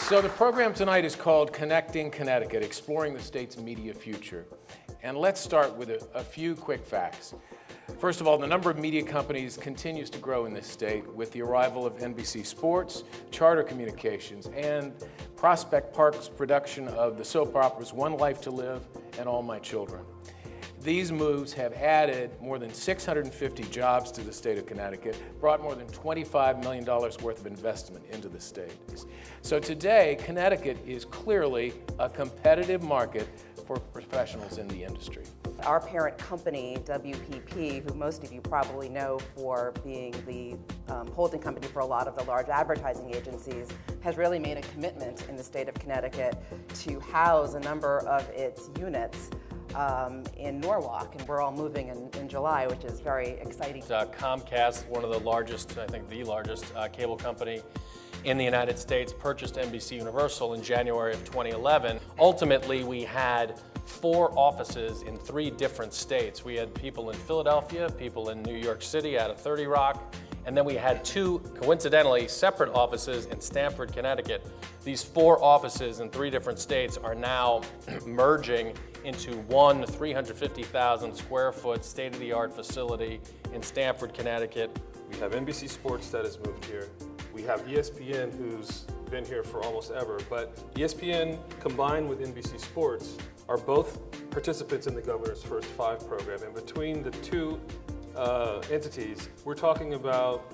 So the program tonight is called Connecting Connecticut, Exploring the State's Media Future. And let's start with a few quick facts. First of all, the number of media companies continues to grow in this state with the arrival of NBC Sports, Charter Communications, and Prospect Park's production of the soap operas One Life to Live and All My Children. These moves have added more than 650 jobs to the state of Connecticut, brought more than $25 million worth of investment into the state. So today, Connecticut is clearly a competitive market for professionals in the industry. Our parent company, WPP, who most of you probably know for being the holding company for a lot of the large advertising agencies, has really made a commitment in the state of Connecticut to house a number of its units in Norwalk, and we're all moving in July, which is very exciting. Comcast, one of the largest, I think the largest cable company in the United States, purchased NBC Universal in January of 2011. Ultimately, we had 4 offices in 3 different states. We had people in Philadelphia, people in New York City out of 30 Rock, and then we had 2, coincidentally, separate offices in Stamford, Connecticut. These 4 offices in 3 different states are now merging into one 350,000 square foot state-of-the-art facility in Stamford, Connecticut. We have NBC Sports that has moved here. We have ESPN, who's been here for almost ever, but ESPN combined with NBC Sports are both participants in the Governor's First 5 program, and between the 2 entities, we're talking about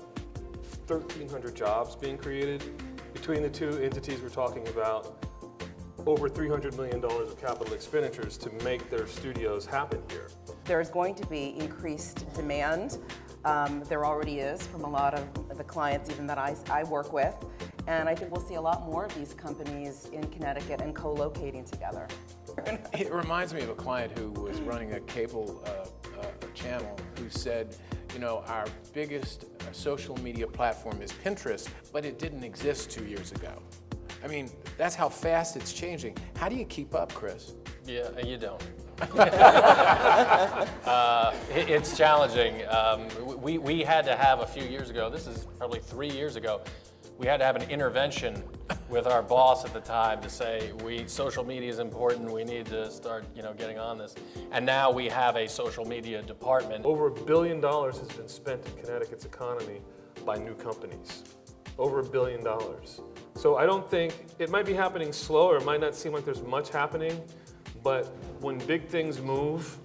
1,300 jobs being created. Between the 2 entities, we're talking about over $300 million of capital expenditures to make their studios happen here. There's going to be increased demand. There already is from a lot of the clients even that I work with. And I think we'll see a lot more of these companies in Connecticut and co-locating together. It reminds me of a client who was running a cable channel who said, you know, our biggest social media platform is Pinterest, but it didn't exist 2 years ago. I mean, that's how fast it's changing. How do you keep up, Chris? Yeah, you don't. It's challenging. We had to have a few years ago, this is probably 3 years ago, we had to have an intervention with our boss at the time to say, social media is important, we need to start getting on this. And now we have a social media department. Over $1 billion has been spent in Connecticut's economy by new companies. Over $1 billion. So I don't think, it might be happening slow, or it might not seem like there's much happening, but when big things move,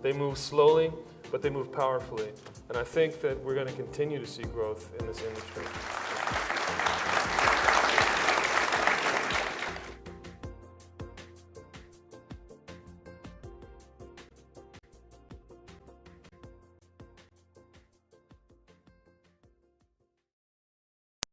they move slowly, but they move powerfully. And I think that we're going to continue to see growth in this industry.